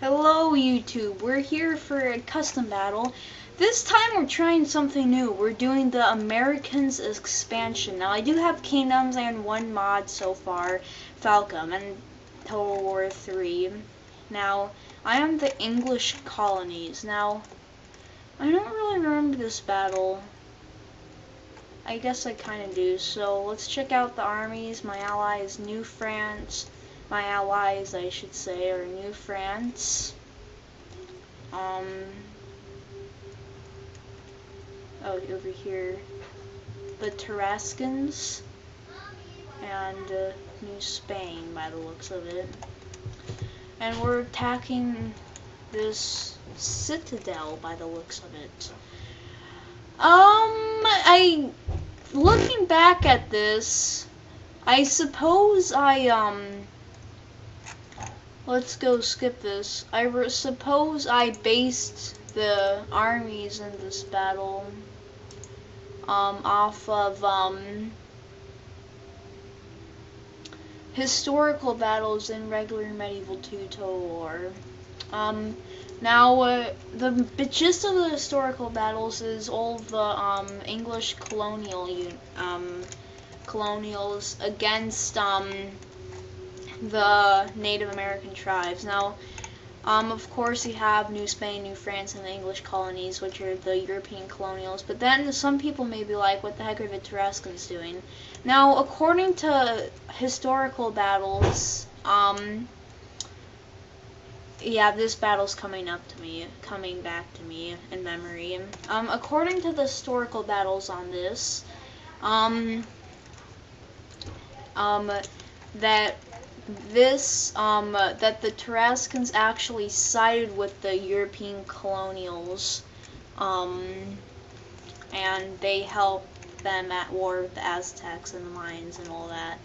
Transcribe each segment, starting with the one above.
Hello YouTube, we're here for a custom battle. This time we're trying something new. We're doing the Americans expansion. Now I do have kingdoms and one mod so far, Falcom, and Total War 3. Now, I am the English colonies. Now, I don't really remember this battle. I guess I kinda do, so let's check out the armies. My ally is New France. My allies, I should say, are New France. Oh, over here, the Tarascans, and New Spain, by the looks of it. And we're attacking this citadel, by the looks of it. Looking back at this, I suppose let's go skip this. I suppose I based the armies in this battle off of historical battles in regular Medieval 2 Total War. Now, the gist of the historical battles is all the English colonials against the Native American tribes. Now, of course, you have New Spain, New France, and the English colonies, which are the European colonials. But then some people may be like, what the heck are the Tarascans doing? Now, according to historical battles, yeah, this battle's coming back to me in memory. According to the historical battles on this, that the Tarascans actually sided with the European colonials, and they helped them at war with the Aztecs and the Mayans and all that.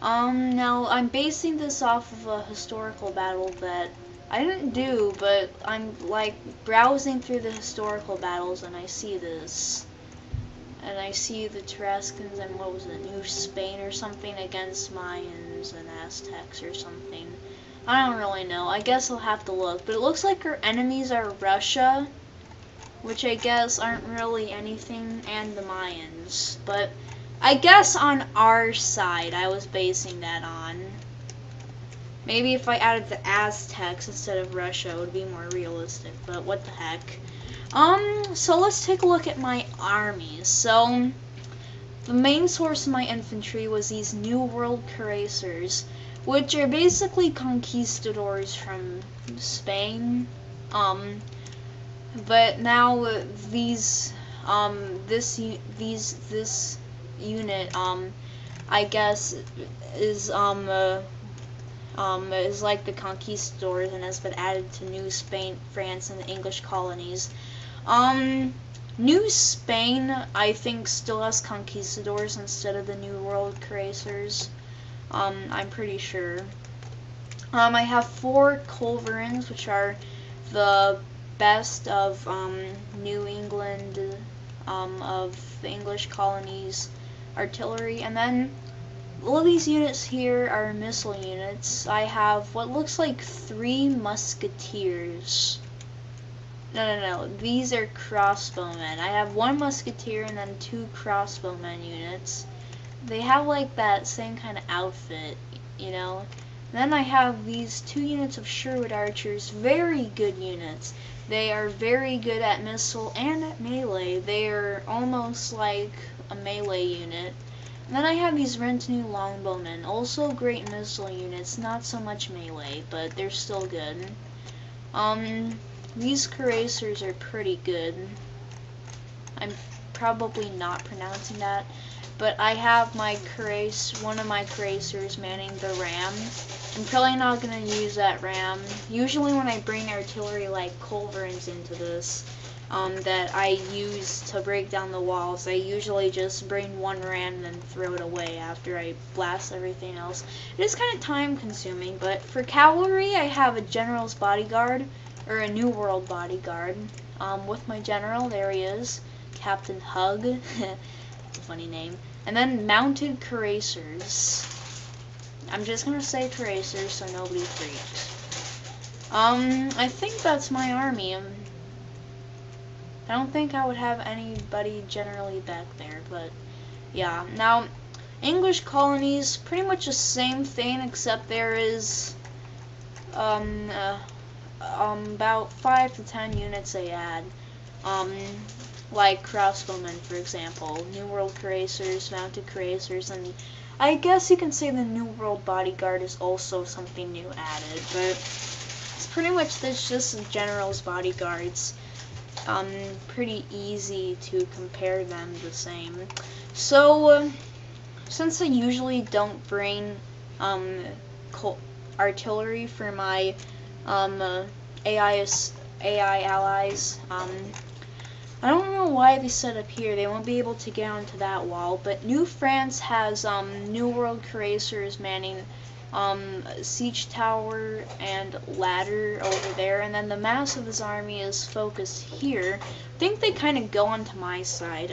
Now I'm basing this off of a historical battle that I didn't do, but I'm like browsing through the historical battles and I see this. And I see the Tarascans and what was it, New Spain or something against Mayans and Aztecs or something. I don't really know. I guess I'll have to look. But it looks like our enemies are Russia, which I guess aren't really anything, and the Mayans. But I guess on our side, I was basing that on. Maybe if I added the Aztecs instead of Russia, it would be more realistic, but what the heck. So let's take a look at my armies. So, the main source of my infantry was these New World cuirassiers, which are basically conquistadors from Spain. But now this unit, I guess, is like the conquistadors and has been added to New Spain, France, and the English colonies. New Spain, I think, still has conquistadors instead of the New World cuirassiers. I'm pretty sure. I have 4 culverins, which are the best of New England, of the English colonies artillery, and then all these units here are missile units. I have what looks like 3 musketeers. No. These are crossbowmen. I have 1 musketeer and then 2 crossbowmen units. They have like that same kind of outfit, you know. Then I have these 2 units of Sherwood archers. Very good units. They are very good at missile and at melee. They are almost like a melee unit. And then I have these Rentenue longbowmen, also great missile units, not so much melee, but they're still good. These cuirassiers are pretty good. I'm probably not pronouncing that, but I have my one of my cuirassiers manning the ram. I'm probably not gonna use that ram. Usually when I bring artillery like culverins into this, that I use to break down the walls, I usually just bring 1 ram and then throw it away after I blast everything else. It is kind of time consuming, but for cavalry I have a general's bodyguard, or a New World bodyguard, with my general. There he is, Captain Hug. That's a funny name. And then mounted cuirassiers. I'm just gonna say cuirassiers so nobody freaks. I think that's my army. I don't think I would have anybody generally back there, but yeah. Now, English colonies, pretty much the same thing, except there is about 5 to 10 units they add. Like crossbowmen, for example, New World cuirassiers, mounted cuirassiers, and I guess you can say the New World bodyguard is also something new added, but it's pretty much just general's bodyguards. Pretty easy to compare them the same. So, since I usually don't bring artillery for my AI allies, I don't know why they set up here. They won't be able to get onto that wall, but New France has New World cuirassiers manning siege tower and ladder over there, and then the mass of his army is focused here. I think they kind of go onto my side.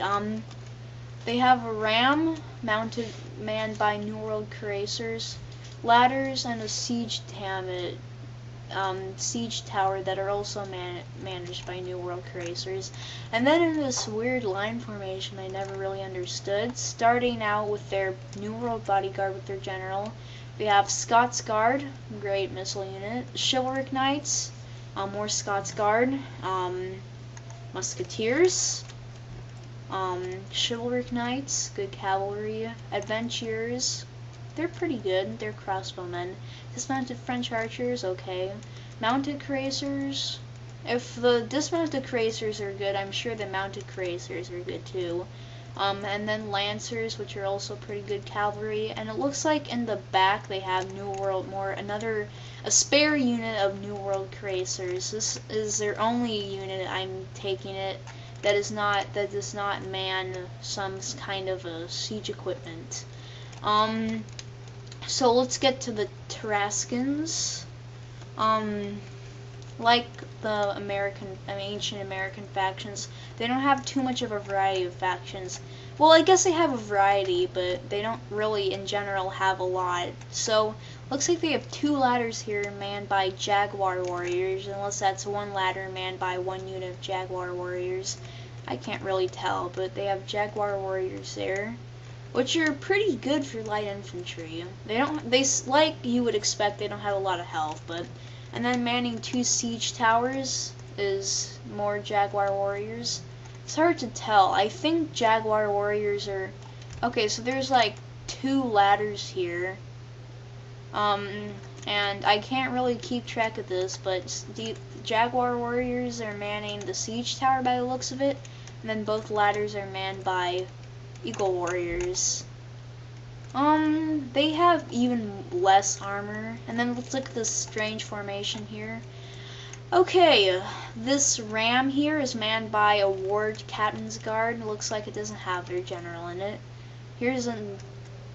They have a ram manned by New World cuirassiers, ladders, and a siege tower that are also managed by New World cuirassiers. And then in this weird line formation I never really understood, starting out with their New World bodyguard with their general, we have Scots Guard, great missile unit, Chivalric Knights, more Scots Guard, Musketeers, Chivalric Knights, good cavalry, Adventurers, they're pretty good, they're crossbowmen, dismounted French archers, okay, mounted cuirassiers, if the dismounted cuirassiers are good, I'm sure the mounted cuirassiers are good too. And then lancers, which are also pretty good cavalry, and it looks like in the back they have New World a spare unit of New World cuirassiers. This is their only unit I'm taking it that does not man some kind of a siege equipment. So let's get to the Tarascans. Like the ancient American factions, they don't have too much of a variety of factions. Well, I guess they have a variety, but they don't really, in general, have a lot. So, looks like they have 2 ladders here manned by Jaguar warriors, unless that's 1 ladder manned by 1 unit of Jaguar warriors. I can't really tell, but they have Jaguar warriors there, which are pretty good for light infantry. Like you would expect, they don't have a lot of health, but. And then manning 2 siege towers is more Jaguar warriors. It's hard to tell. I think Jaguar warriors are... Okay, so there's like 2 ladders here. And I can't really keep track of this, but the Jaguar warriors are manning the siege tower by the looks of it. And then both ladders are manned by Eagle warriors. They have even less armor. And then let's look at this strange formation here. Okay, this ram here is manned by a ward captain's guard. It looks like it doesn't have their general in it. Here's an...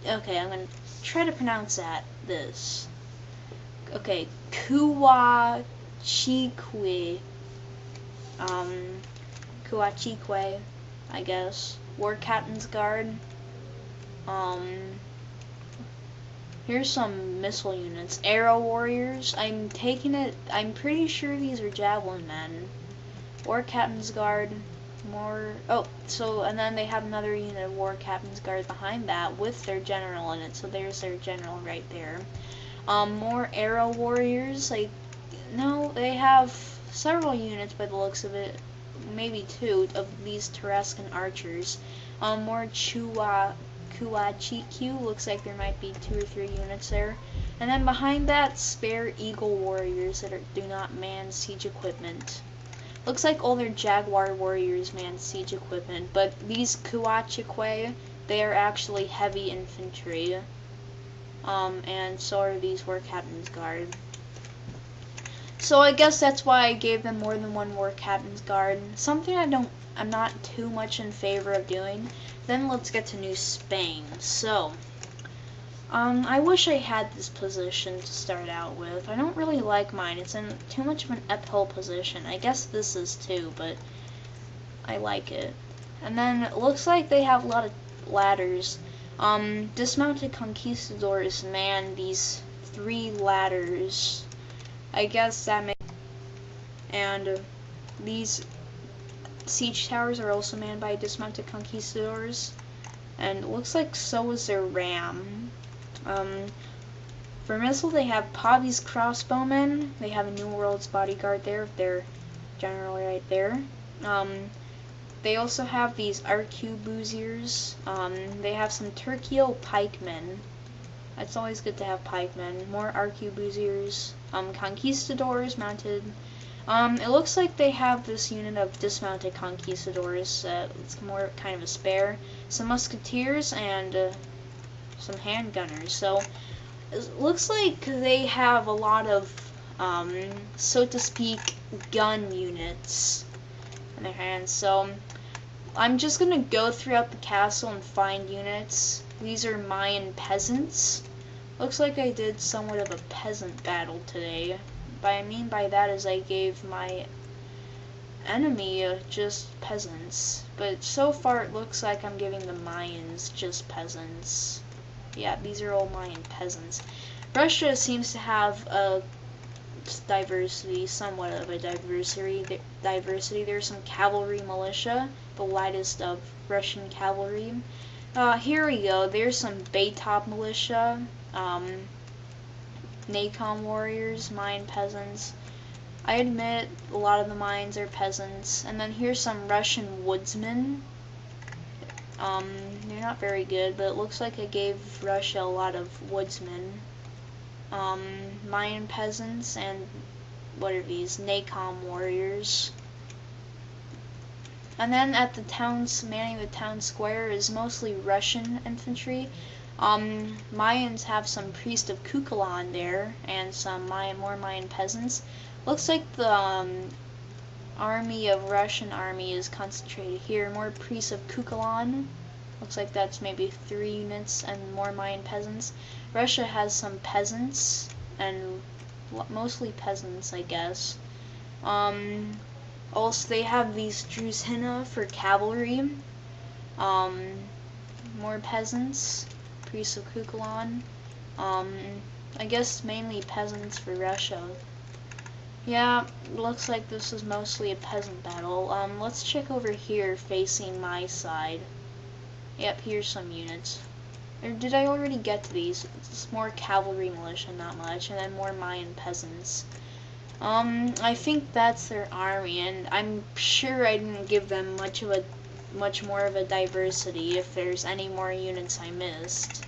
Okay, I'm gonna try to pronounce this. Okay, Kuachikwe. Kuachikwe, I guess. War captain's guard. Here's some missile units. Arrow warriors. I'm pretty sure these are javelin men. War captain's guard. And then they have another unit of war captain's guard behind that with their general in it. So there's their general right there. More arrow warriors. No, they have several units by the looks of it. Maybe 2 of these Tarascan archers. More Kuachiku, looks like there might be 2 or 3 units there. And then behind that, spare Eagle warriors that do not man siege equipment. Looks like all their Jaguar warriors man siege equipment, but these Kuachikwe, they are actually heavy infantry. And so are these War Captain's Guard. So I guess that's why I gave them more than 1 War Captain's Guard. Something I'm not too much in favor of doing. Then let's get to New Spain. So, I wish I had this position to start out with. I don't really like mine. It's in too much of an uphill position. I guess this is too, but I like it. And then it looks like they have a lot of ladders. Dismounted conquistadors man these 3 ladders. I guess that makes And these siege towers are also manned by dismounted conquistadors, and it looks like so is their ram. For missile, they have Poppy's crossbowmen. They have a New World's bodyguard there. They're generally right there. They also have these arquebusiers. They have some Turkio pikemen. It's always good to have pikemen. More arquebusiers. Conquistadors mounted. It looks like they have this unit of dismounted conquistadors. It's more kind of a spare. Some musketeers and some handgunners. So it looks like they have a lot of, so to speak, gun units in their hands. So I'm just gonna go throughout the castle and find units. These are Mayan peasants. Looks like I did somewhat of a peasant battle today. What I mean by that is I gave my enemy just peasants. But so far it looks like I'm giving the Mayans just peasants. Yeah, these are all Mayan peasants. Russia seems to have a diversity, somewhat of a diversity. There's some cavalry militia, the lightest of Russian cavalry. Here we go. There's some Baytop militia, Nacon warriors, Mayan peasants. I admit a lot of the Mayans are peasants. And then here's some Russian woodsmen. They're not very good, but it looks like I gave Russia a lot of woodsmen. Mayan peasants, and what are these? Nacon warriors. And then at the towns, manning the town square is mostly Russian infantry. Mayans have some priest of Kukulkan there, and some more Mayan peasants. Looks like the army of Russian army is concentrated here. More priests of Kukulkan. Looks like that's maybe 3 units and more Mayan peasants. Russia has some peasants, and mostly peasants, I guess. Also, they have these Druzhina for cavalry. More peasants, priests of Kukulkan. I guess mainly peasants for Russia. Yeah, looks like this is mostly a peasant battle. Let's check over here facing my side. Yep, here's some units. Or did I already get to these? It's more cavalry militia, not much, and then more Mayan peasants. I think that's their army, and I'm sure I didn't give them much more of a diversity if there's any more units I missed.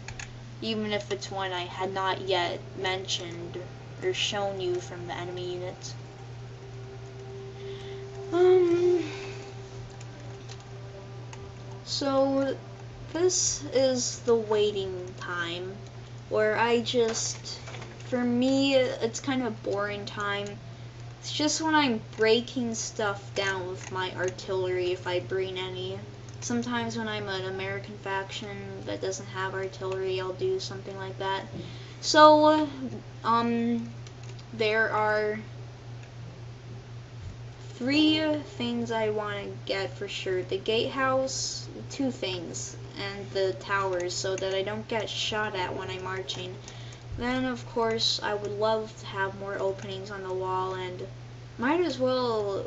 Even if it's one I had not yet mentioned or shown you from the enemy unit. So this is the waiting time where for me, it's kind of a boring time. It's just when I'm breaking stuff down with my artillery, if I bring any. Sometimes when I'm an American faction that doesn't have artillery, I'll do something like that. So, there are 3 things I want to get for sure. The gatehouse, 2 things, and the towers, so that I don't get shot at when I'm marching. Then, of course, I would love to have more openings on the wall, and might as well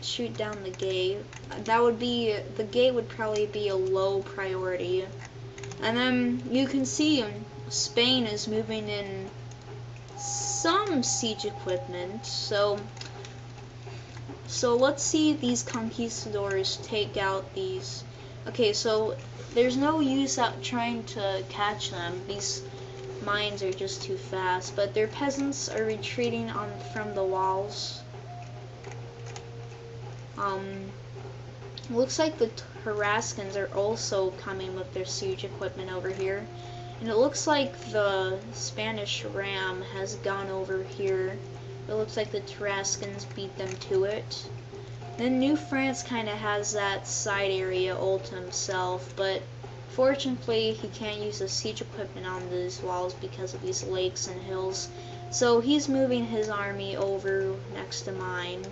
shoot down the gate. The gate would probably be a low priority. And then you can see Spain is moving in some siege equipment, so let's see these conquistadors take out these. Okay, so there's no use out trying to catch them. These mines are just too fast, but their peasants are retreating from the walls. Looks like the Tarascans are also coming with their siege equipment over here. And it looks like the Spanish ram has gone over here. It looks like the Tarascans beat them to it. Then New France kind of has that side area all to himself, but fortunately he can't use the siege equipment on these walls because of these lakes and hills. So he's moving his army over next to mine.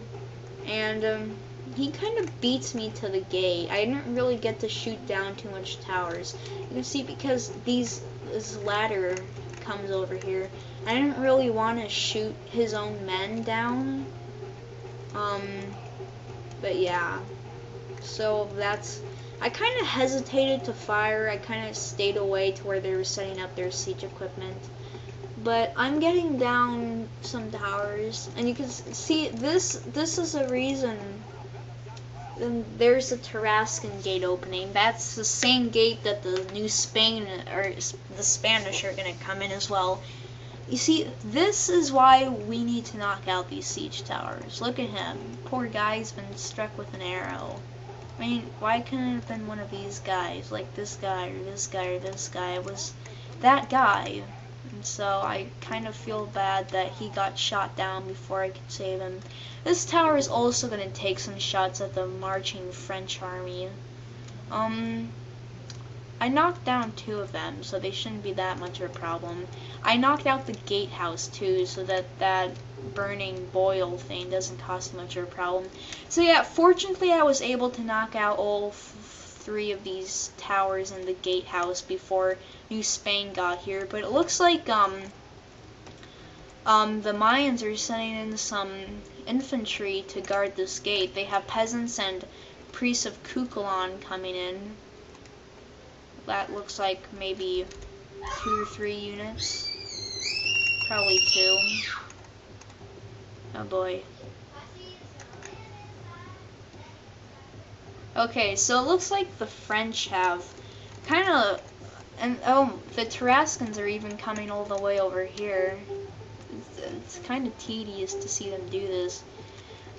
And he kind of beats me to the gate. I didn't really get to shoot down too much towers. You can see because this ladder comes over here. I didn't really want to shoot his own men down. But yeah. So that's, I kind of hesitated to fire. I kind of stayed away to where they were setting up their siege equipment. But I'm getting down some towers, and you can see this is a reason. And there's the Tarascan gate opening. That's the same gate that the New Spain, or the Spanish, are going to come in as well. You see, this is why we need to knock out these siege towers. Look at him. Poor guy's been struck with an arrow. I mean, why couldn't it have been one of these guys? Like this guy, or this guy, or this guy. It was that guy. And so I kind of feel bad that he got shot down before I could save him. This tower is also going to take some shots at the marching French army. I knocked down 2 of them, so they shouldn't be that much of a problem. I knocked out the gatehouse too, so that burning boil thing doesn't cause much of a problem. So yeah, fortunately I was able to knock out all 3 of these towers in the gatehouse before New Spain got here. But it looks like the Mayans are sending in some infantry to guard this gate. They have peasants and priests of Cuchulainn coming in. That looks like maybe 2 or 3 units. Probably 2. Oh boy. Okay, so it looks like the French have kind of, and oh, the Tarascans are even coming all the way over here. It's kind of tedious to see them do this.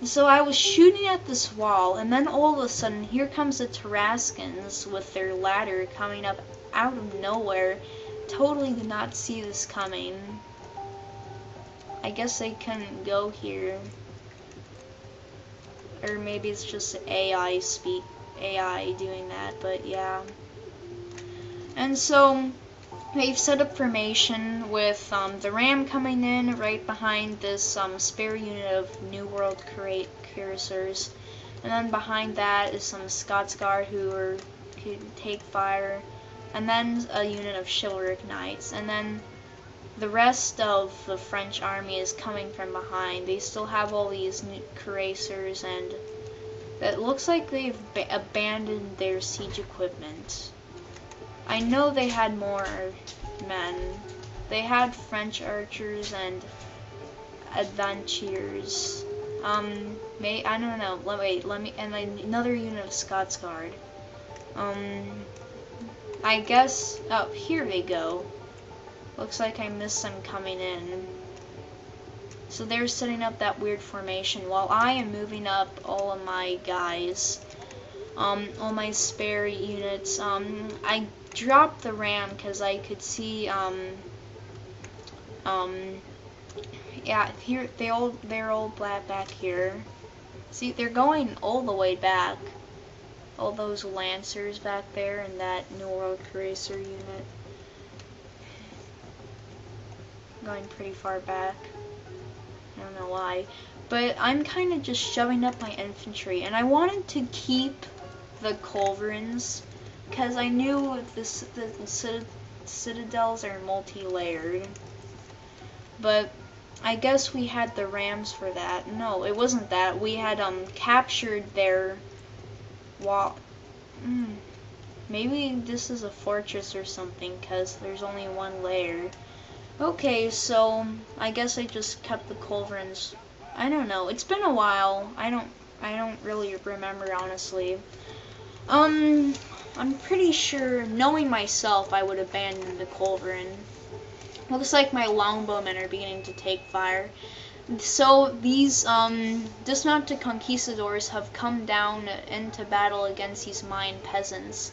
So I was shooting at this wall, and then all of a sudden, here comes the Tarascans with their ladder coming up out of nowhere. Totally did not see this coming. I guess they couldn't go here. Or maybe it's just AI doing that, but yeah. And so they've set up formation with the ram coming in right behind this spare unit of New World cuirassiers, and then behind that is some Scots Guard who could take fire, and then a unit of chivalric knights, and then the rest of the French army is coming from behind. They still have all these cuirassiers, and it looks like they've abandoned their siege equipment. I know they had more men. They had French archers and adventurers. I don't know. Let me, and another unit of Scots Guard. I guess. Oh, here they go. Looks like I missed them coming in. So they're setting up that weird formation while I am moving up all of my guys. All my spare units. I dropped the ram because I could see, yeah, here, they're all back here. See, they're going all the way back. All those lancers back there and that New World Cuirassier unit. Going pretty far back. I don't know why. But I'm kind of just shoving up my infantry, and I wanted to keep the culverins because I knew the citadels are multi-layered. But I guess we had the rams for that. No, it wasn't that. We had captured their wall. Maybe this is a fortress or something because there's only 1 layer. Okay, so I guess I just kept the culverins. I don't know. It's been a while. I don't really remember, honestly. I'm pretty sure, knowing myself, I would abandon the culverin. Looks like my longbowmen are beginning to take fire. So these dismounted conquistadors have come down into battle against these Mayan peasants.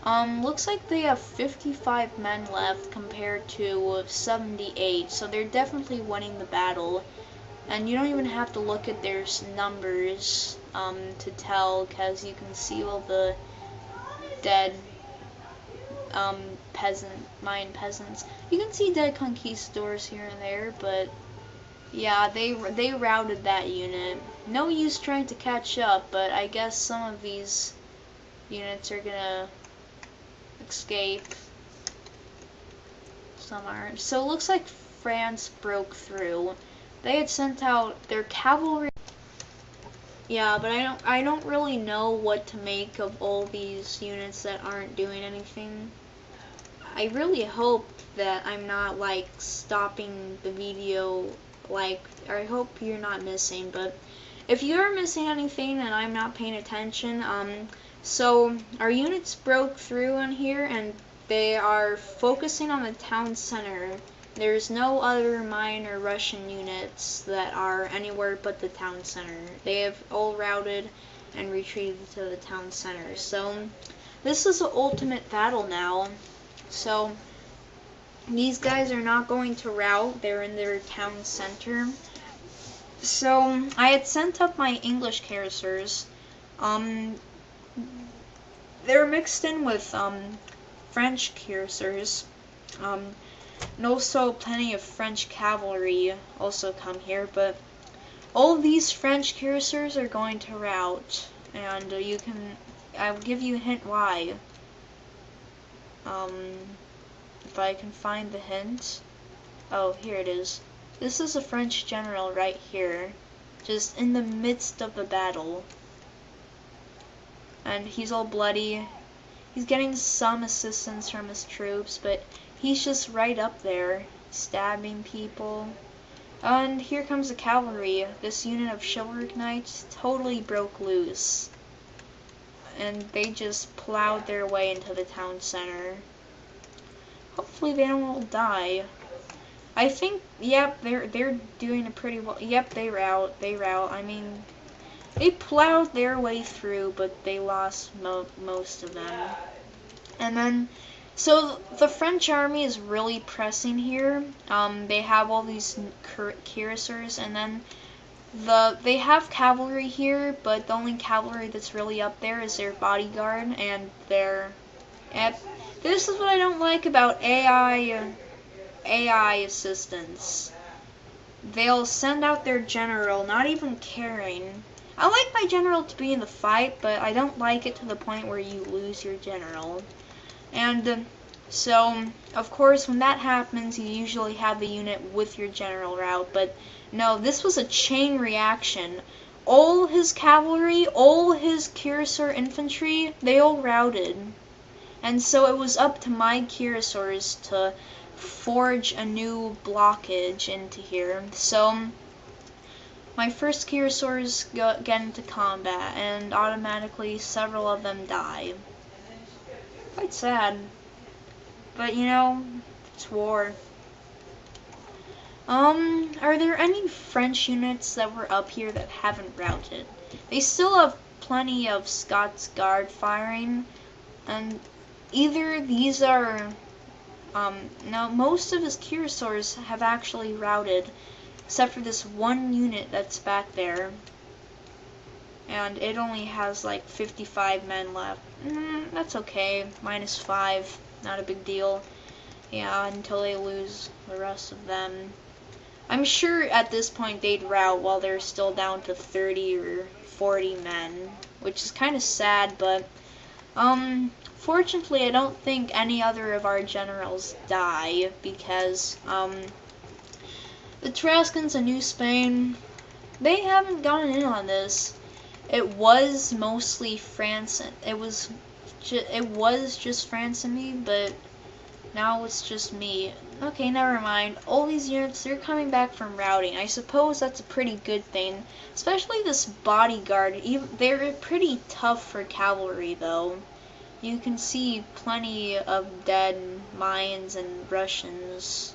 Looks like they have 55 men left compared to 78, so they're definitely winning the battle. And you don't even have to look at their numbers to tell, because you can see all the dead Mayan peasants. You can see dead conquistadors here and there, but yeah, they routed that unit. No use trying to catch up, but I guess some of these units are gonna escape. Some aren't. So it looks like France broke through. They had sent out their cavalry. Yeah, but I don't really know what to make of all these units that aren't doing anything. I really hope that I'm not like stopping the video, like, I hope you're not missing, but if you are missing anything and I'm not paying attention, so our units broke through in here and they are focusing on the town center. There's no other mine or Russian units that are anywhere but the town center. They have all routed and retreated to the town center. So this is the ultimate battle now. So these guys are not going to rout. They're in their town center. So I had sent up my English cuirassiers. They're mixed in with French cuirassiers. And also plenty of French cavalry also come here, but all of these French cuirassiers are going to rout, and I'll give you a hint why. If I can find the hint. Oh, here it is. This is a French general right here, just in the midst of the battle. And he's all bloody. He's getting some assistance from his troops, but he's just right up there, stabbing people. And here comes the cavalry. This unit of chivalric knights totally broke loose. And they just plowed their way into the town center. Hopefully they don't all die. I think, yep, they're doing a pretty well. Yep, they rout. I mean, they plowed their way through, but they lost most of them. And then, so the French army is really pressing here. They have all these cuirassiers, and then they have cavalry here, but the only cavalry that's really up there is their bodyguard and their. This is what I don't like about AI assistants. They'll send out their general, not even caring. I like my general to be in the fight, but I don't like it to the point where you lose your general. And so, of course, when that happens, you usually have the unit with your general route, but no, this was a chain reaction. All his cavalry, all his cuirassier infantry, they all routed. And so it was up to my cuirassiers to forge a new blockage into here. So my first cuirassiers get into combat, and automatically several of them die. Quite sad. But you know, it's war. Are there any French units that were up here that haven't routed? They still have plenty of Scots Guard firing, and either these are, no, most of his cuirassiers have actually routed, except for this one unit that's back there. And it only has like 55 men left. That's okay, -5, not a big deal. Yeah, until they lose the rest of them. I'm sure at this point they'd rout while they're still down to 30 or 40 men, which is kind of sad, but fortunately I don't think any other of our generals die, because the Tarascans and New Spain, they haven't gone in on this. It was mostly France, it was just France and me, but now it's just me. Okay, never mind. All these units, they're coming back from routing. I suppose that's a pretty good thing. Especially this bodyguard. They're pretty tough for cavalry, though. You can see plenty of dead Mayans and Russians.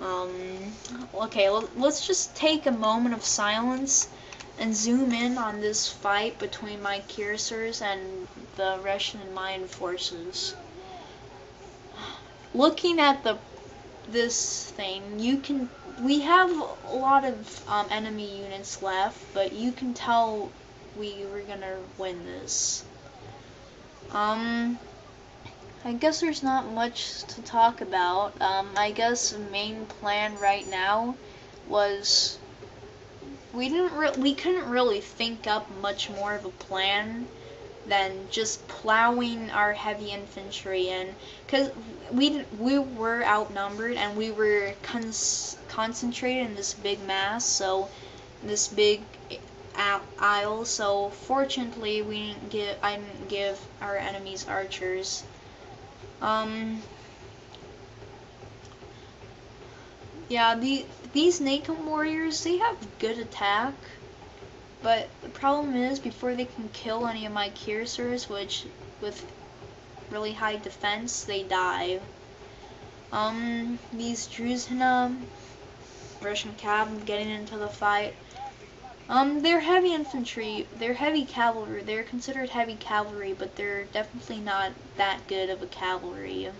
Okay, let's just take a moment of silence and zoom in on this fight between my cuirassiers and the Russian and Mayan forces. Looking at this thing, we have a lot of enemy units left, but you can tell we were gonna win this. I guess there's not much to talk about. I guess the main plan right now was we couldn't really think up much more of a plan than just plowing our heavy infantry in, because we were outnumbered and we were concentrated in this big mass. So this big isle, so fortunately I didn't give our enemies archers. Yeah, these Nacon warriors, they have good attack, but the problem is before they can kill any of my cursors, which with really high defense, they die. These Druzhina, Russian cav getting into the fight. They're heavy infantry, they're heavy cavalry, they're considered heavy cavalry, but they're definitely not that good of a cavalry.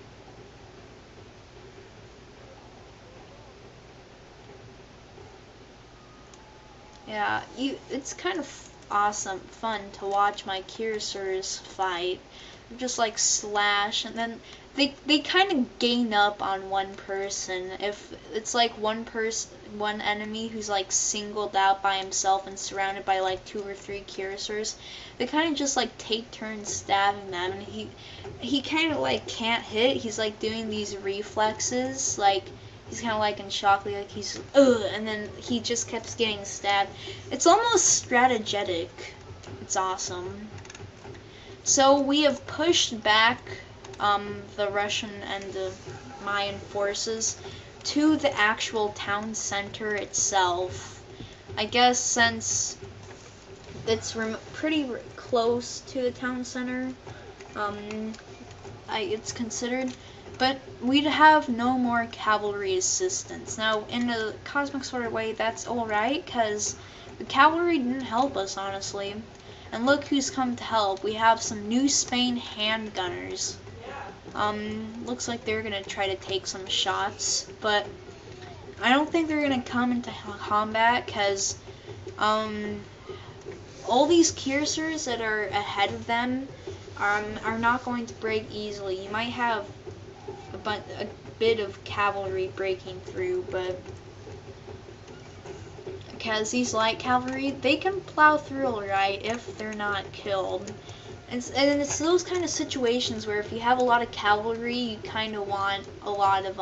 Yeah, it's kind of awesome, fun to watch my cursors fight. Just like slash, and then they kind of gain up on one person. If it's like one enemy who's like singled out by himself and surrounded by like 2 or 3 cursors, they kind of just like take turns stabbing them, and he kind of like can't hit. He's like doing these reflexes, like he's kind of like in shock, like he's and then he just keeps getting stabbed. It's almost strategic. It's awesome. So we have pushed back the Russian and the Mayan forces to the actual town center itself. I guess since it's pretty close to the town center, it's considered, but we'd have no more cavalry assistance. Now, in a cosmic sort of way, that's alright, because the cavalry didn't help us, honestly. And look who's come to help. We have some New Spain handgunners. Looks like they're gonna try to take some shots, but I don't think they're gonna come into combat, because all these cursors that are ahead of them are not going to break easily. You might have a bit of cavalry breaking through, but because these light cavalry, they can plow through alright if they're not killed. And it's those kind of situations where if you have a lot of cavalry, you kind of want a lot of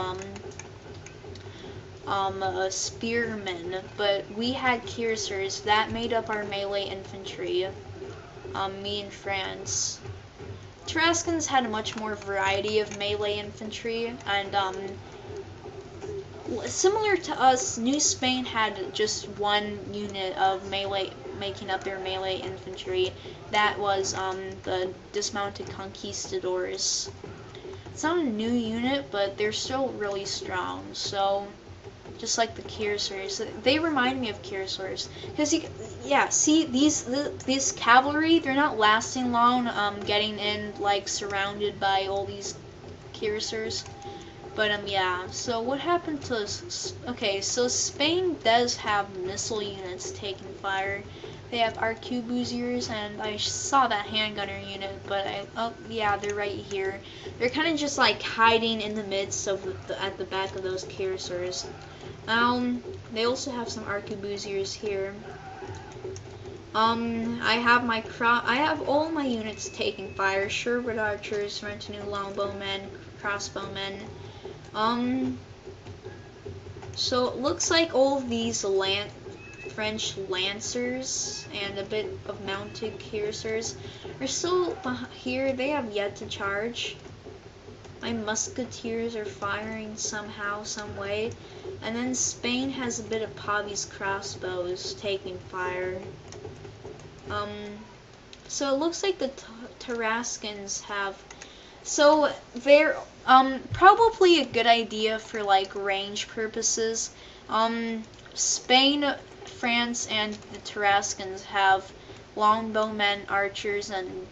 spearmen. But we had cursors that made up our melee infantry. Me and France. Tarascans had a much more variety of melee infantry, and similar to us, New Spain had just one unit of melee making up their melee infantry. That was the dismounted conquistadors. It's not a new unit, but they're still really strong. So, just like the cursors, they remind me of cursors. Because yeah, see these cavalry, they're not lasting long. Getting in like surrounded by all these cursors. But yeah, so what happened to okay, so Spain does have missile units taking fire. They have arquebusiers, and I saw that handgunner unit, but oh yeah, they're right here. They're kind of just like hiding in the midst of at the back of those cursors. They also have some arquebusiers here. I have all my units taking fire. Sherwood archers, retinue longbowmen, crossbowmen. So it looks like all of these French lancers and a bit of mounted cursors are still here. They have yet to charge. My musketeers are firing somehow, some way. And then Spain has a bit of Pavi's crossbows taking fire. So it looks like the Tarascans have... So they're probably a good idea for like range purposes. Spain, France, and the Tarascans have longbowmen, archers, and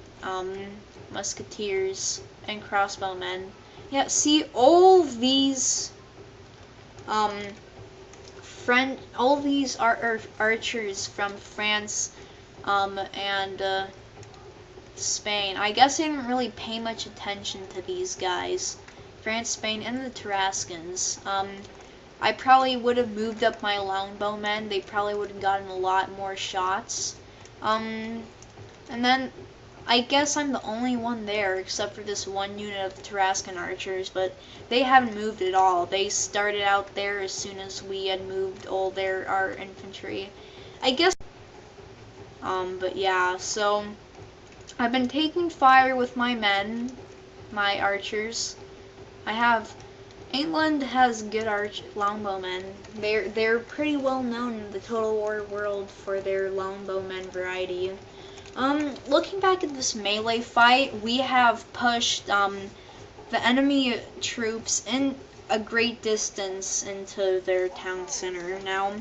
musketeers and crossbowmen. Yeah, see all these archers from France and Spain. I guess I didn't really pay much attention to these guys. France, Spain, and the Tarascans. I probably would have moved up my longbowmen. They probably would have gotten a lot more shots. And then I guess I'm the only one there except for this one unit of Tarascan archers, but they haven't moved at all. They started out there as soon as we had moved all our infantry. I guess But yeah, so I've been taking fire with my men, my archers. I have England has good longbowmen. They're pretty well known in the Total War world for their longbowmen variety. Looking back at this melee fight, we have pushed the enemy troops in a great distance into their town center. Now,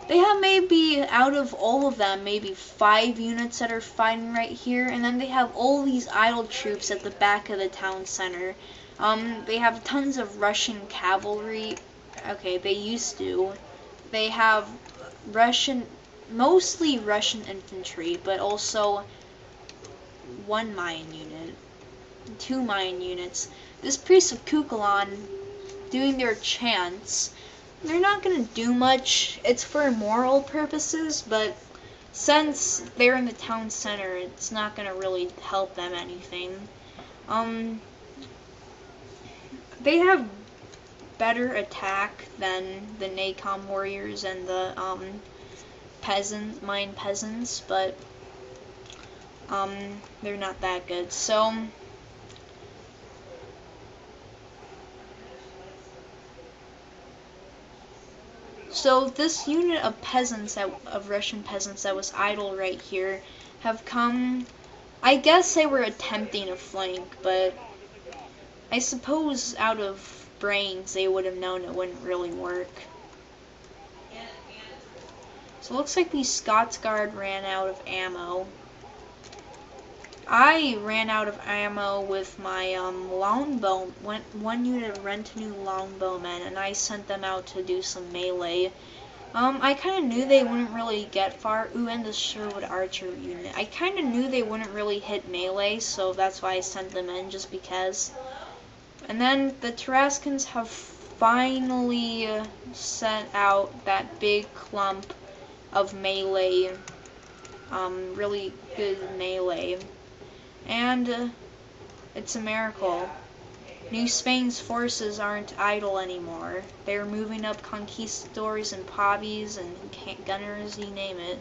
they have maybe, out of all of them, maybe 5 units that are fighting right here, and then they have all these idle troops at the back of the town center. They have tons of Russian cavalry. Okay, they used to. They have mostly Russian infantry, but also 1 Mayan unit, 2 Mayan units. This priest of Kukulon doing their chants. They're not gonna do much. It's for moral purposes, but since they're in the town center, it's not gonna really help them anything. They have better attack than the Nacom warriors and the Mayan peasants, but they're not that good. So this unit of peasants, of Russian peasants that was idle right here, have come. I guess they were attempting a flank, but I suppose out of brains they would have known it wouldn't really work. So it looks like the Scots Guard ran out of ammo. I ran out of ammo with my longbow, one unit of Rentenue longbowmen, and I sent them out to do some melee. I kind of knew they wouldn't really get far. Ooh, and the Sherwood Archer unit. I kind of knew they wouldn't really hit melee, so that's why I sent them in, just because. And then the Tarascans have finally sent out that big clump of melee, really good melee. And it's a miracle. New Spain's forces aren't idle anymore. They're moving up conquistadors and pavés and gunners, you name it.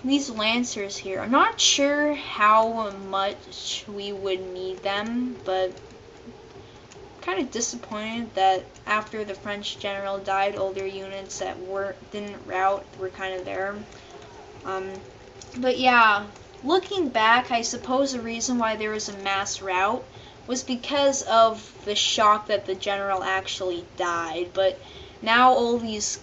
These lancers here, I'm not sure how much we would need them, but I'm kind of disappointed that after the French general died, all their units that didn't rout were kind of there. But yeah, looking back, I suppose the reason why there was a mass rout was because of the shock that the general actually died, but now all these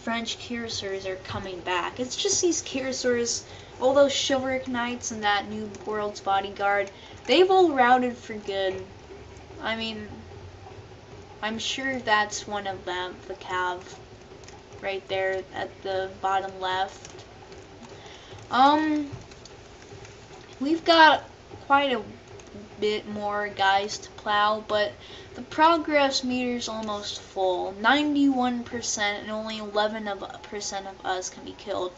French cuirassiers are coming back. It's just these cuirassiers, all those chivalric knights and that New World's bodyguard, they've all routed for good. I mean, I'm sure that's one of them, the cav, right there at the bottom left. We've got quite a bit more guys to plow, but the progress meter's almost full. 91% and only 11% of us can be killed.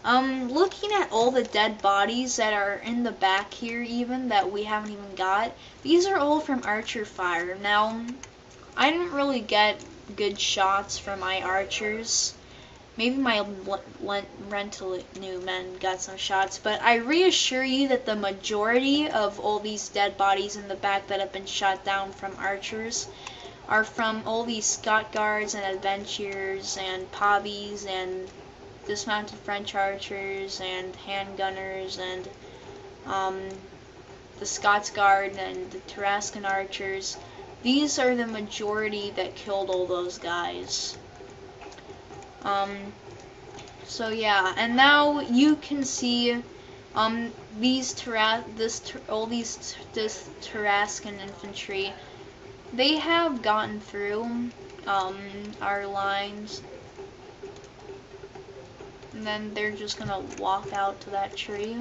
Looking at all the dead bodies that are in the back here even, that we haven't even got, these are all from archer fire. Now, I didn't really get good shots from my archers. Maybe my Rentenue men got some shots, but I reassure you that the majority of all these dead bodies in the back that have been shot down from archers are from all these Scot Guards and Adventurers and pavés and dismounted French archers and handgunners and the Scots Guard and the Tarascan archers. These are the majority that killed all those guys. So yeah, and now you can see this Tarascan infantry, they have gotten through our lines, and then they're just gonna walk out to that tree.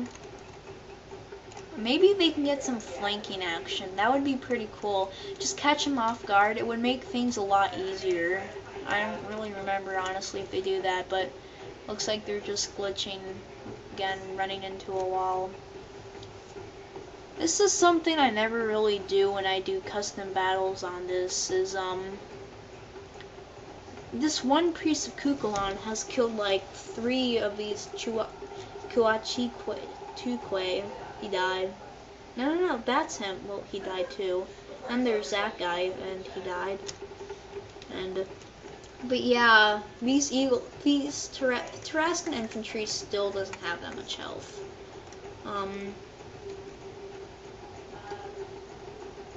Maybe they can get some flanking action. That would be pretty cool. Just catch them off guard. It would make things a lot easier. I don't really remember, honestly, if they do that, but looks like they're just glitching again, running into a wall. This is something I never really do when I do custom battles on this, is this one priest of Kukulon has killed like 3 of these Tukwe. He died. No, that's him. Well, he died too. And there's that guy, and he died. But yeah, these Tarascan infantry still doesn't have that much health.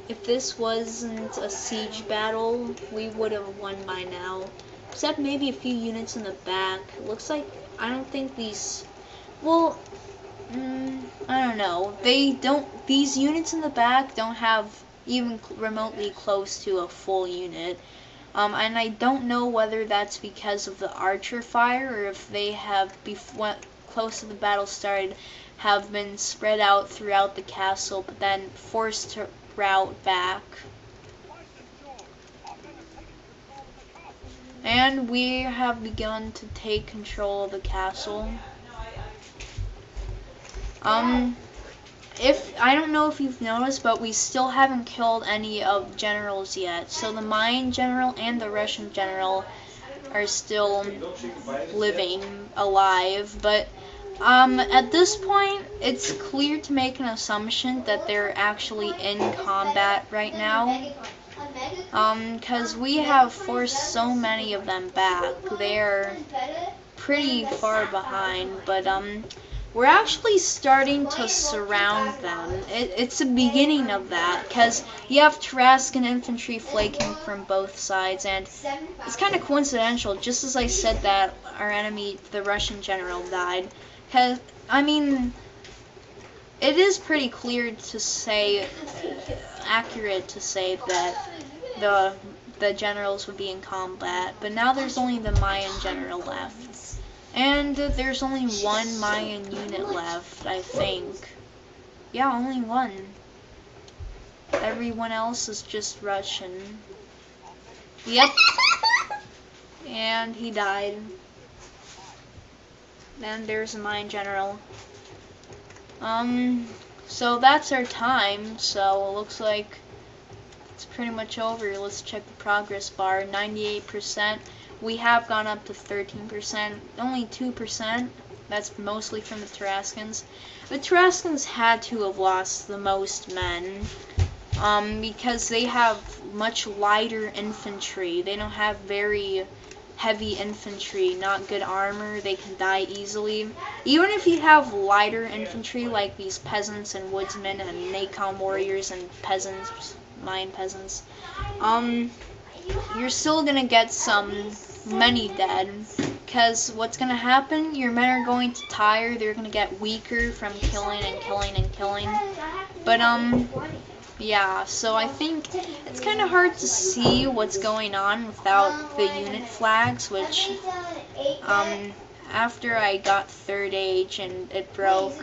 If this wasn't a siege battle, we would have won by now. Except maybe a few units in the back. Looks like, I don't think these, well, I don't know. These units in the back don't have even remotely close to a full unit. And I don't know whether that's because of the archer fire or if they have, close to the battle started, have been spread out throughout the castle, but then forced to route back. And we have begun to take control of the castle. I don't know if you've noticed, but we still haven't killed any of generals yet. So the Mayan general and the Russian general are still living, alive, but at this point, it's clear to make an assumption that they're actually in combat right now. Because we have forced so many of them back. They're pretty far behind, but we're actually starting to surround them. It's the beginning of that, because you have Tarascan infantry flanking from both sides, and it's kind of coincidental, just as I said that our enemy, the Russian general, died. Because, I mean, it is pretty clear to say, accurate to say that the generals would be in combat, but now there's only the Mayan general left. And there's only 1 Mayan unit left, I think. Yeah, only 1. Everyone else is just Russian. Yep. And he died. And there's a Mayan general. So that's our time, so it looks like it's pretty much over. Let's check the progress bar. 98%. We have gone up to 13%. Only 2%. That's mostly from the Tarascans. The Tarascans had to have lost the most men, because they have much lighter infantry. They don't have very heavy infantry, not good armor. They can die easily. Even if you have lighter infantry like these peasants and woodsmen and Nacon warriors and peasants, Mayan peasants, you're still gonna get many dead, because what's gonna happen, your men are going to tire, they're gonna get weaker from killing and killing and killing. But yeah, so I think it's kind of hard to see what's going on without the unit flags, which after I got 3rd age and it broke,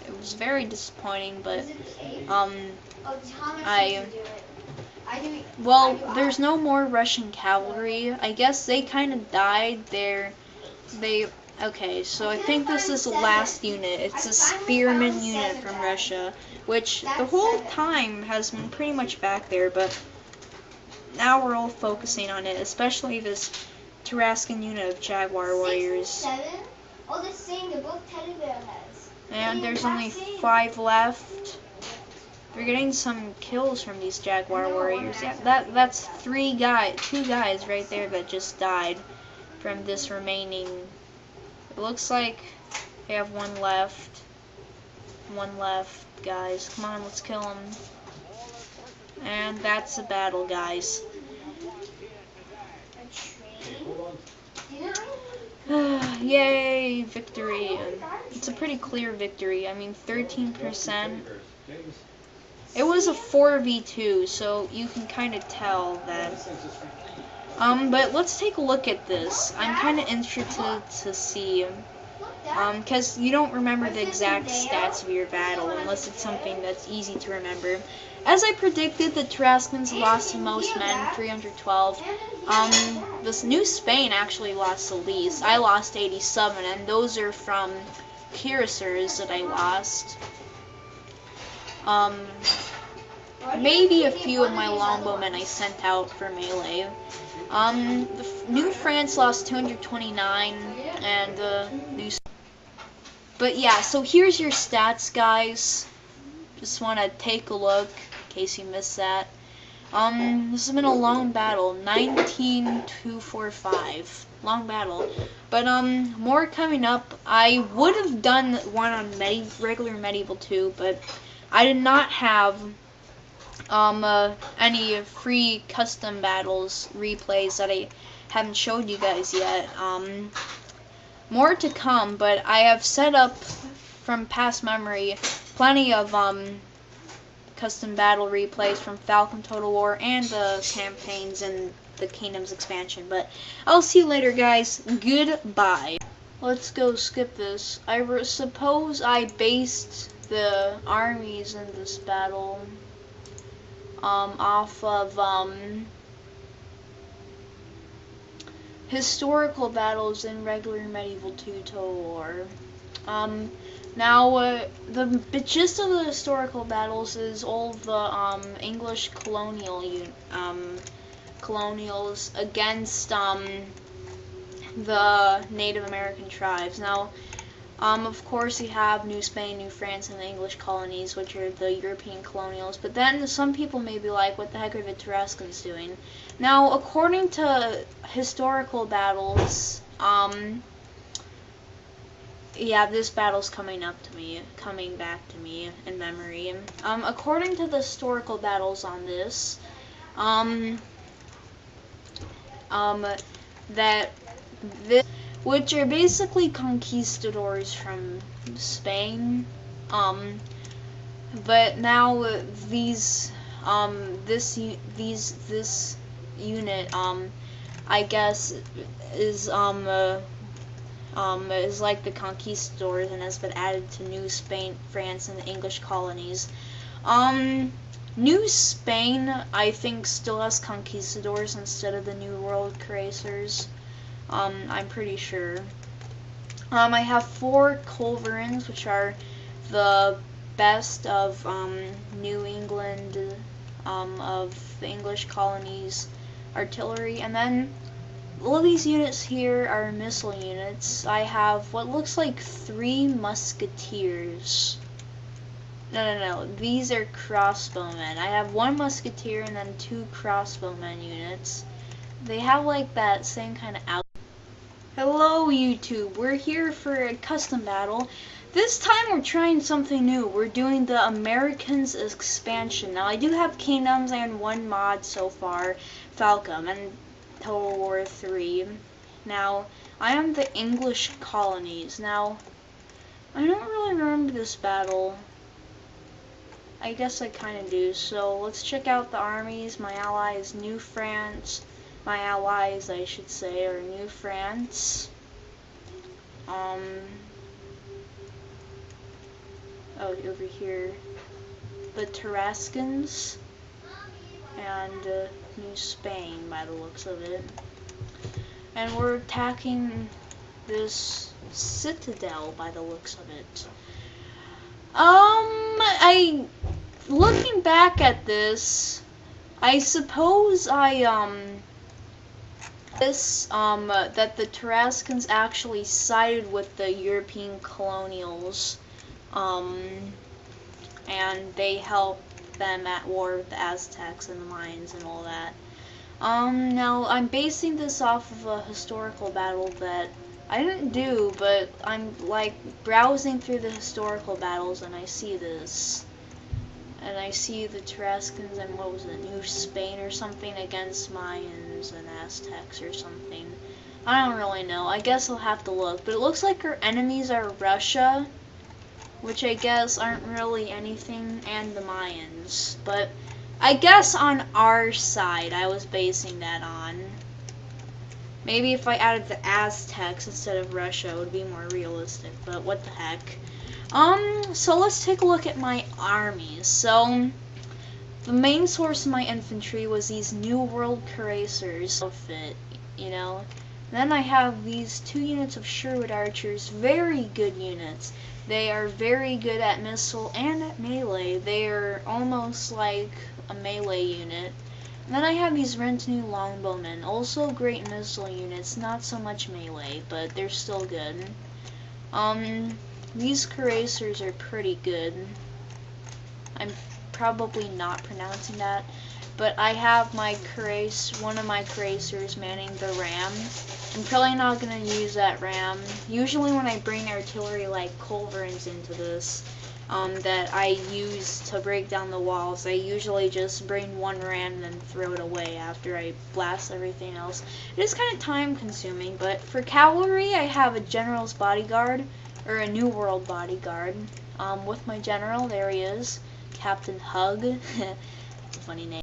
it was very disappointing. But well, there's no more Russian cavalry. I guess they kind of died. Okay, so I think this is the last unit. It's a spearman unit from Russia, which the whole time has been pretty much back there, but now we're all focusing on it, especially this Tarascan unit of Jaguar warriors. And there's only 5 left. We're getting some kills from these Jaguar warriors. Yeah, that's 2 guys right there that just died from this remaining. It looks like we have 1 left. 1 left, guys. Come on, let's kill him. And that's a battle, guys. Yay, victory. It's a pretty clear victory. I mean, 13%. It was a 4v2, so you can kind of tell that. But let's take a look at this. I'm kind of interested to see, because you don't remember the exact stats of your battle unless it's something that's easy to remember. As I predicted, the Tarascans lost the most men, 312. This New Spain actually lost the least. I lost 87, and those are from cuirassiers that I lost. Maybe a few of my longbowmen I sent out for melee. New France lost 229, and new. But yeah, so here's your stats, guys. Just want to take a look in case you missed that. This has been a long battle, 19-245, long battle. But more coming up. I would have done one on regular Medieval 2, but I did not have any free custom battles replays that I haven't showed you guys yet. More to come, but I have set up from past memory plenty of custom battle replays from Falcon Total War and the campaigns and the Kingdoms expansion. But I'll see you later, guys. Goodbye. Let's go skip this. I suppose I based the armies in this battle off of historical battles in regular Medieval 2 Total War. Now, the gist of the historical battles is all the English colonials against the Native American tribes. Now, of course, you have New Spain, New France, and the English colonies, which are the European colonials. But then some people may be like, what the heck are the Tarascans doing? Now, according to historical battles, yeah, this battle's coming back to me in memory. According to the historical battles on this, which are basically conquistadors from Spain, but now this unit, I guess, is like the conquistadors and has been added to New Spain, France, and the English colonies. New Spain, I think, still has conquistadors instead of the New World Cuirassiers. I'm pretty sure. I have 4 culverins, which are the best of New England, of the English colonies artillery, and then all of these units here are missile units. I have what looks like 3 musketeers. No, these are crossbowmen. I have 1 musketeer and then 2 crossbowmen units. They have like that same kind of out. Hello YouTube, we're here for a custom battle. This time we're trying something new. We're doing the Americans expansion. Now I do have Kingdoms and 1 mod so far, Falcon, and Total War 3. Now, I am the English colonies. Now, I don't really remember this battle. I guess I kind of do. So, let's check out the armies. My allies, New France. My allies, I should say, are New France. Oh, over here, the Tarascans. And New Spain by the looks of it. And we're attacking this citadel by the looks of it. Looking back at this, I suppose that the Tarascans actually sided with the European colonials, and they helped them at war with the Aztecs and the Mayans and all that. Now I'm basing this off of a historical battle that I didn't do, but I'm like browsing through the historical battles and I see this. And I see the Tarascans and what was it, New Spain or something against Mayans and Aztecs or something. I don't really know. I guess I'll have to look. But it looks like our enemies are Russia, which I guess aren't really anything, and the Mayans. But I guess on our side, I was basing that on. Maybe if I added the Aztecs instead of Russia, it would be more realistic, but what the heck. So let's take a look at my armies. So, the main source of my infantry was these New World Cuirassiers outfit, you know. Then I have these 2 units of Sherwood Archers, very good units. They are very good at missile and at melee. They are almost like a melee unit. Then I have these rent-new longbowmen, also great missile units, not so much melee, but they're still good. These cuirassiers are pretty good. I'm probably not pronouncing that, but I have my one of my cuirassiers manning the ram. I'm probably not gonna use that ram. Usually when I bring artillery like culverins into this, that I use to break down the walls, I usually just bring one ram and then throw it away after I blast everything else. It is kind of time consuming, but for cavalry I have a general's bodyguard, or a New World bodyguard, with my general. There he is, Captain Hug. Funny name.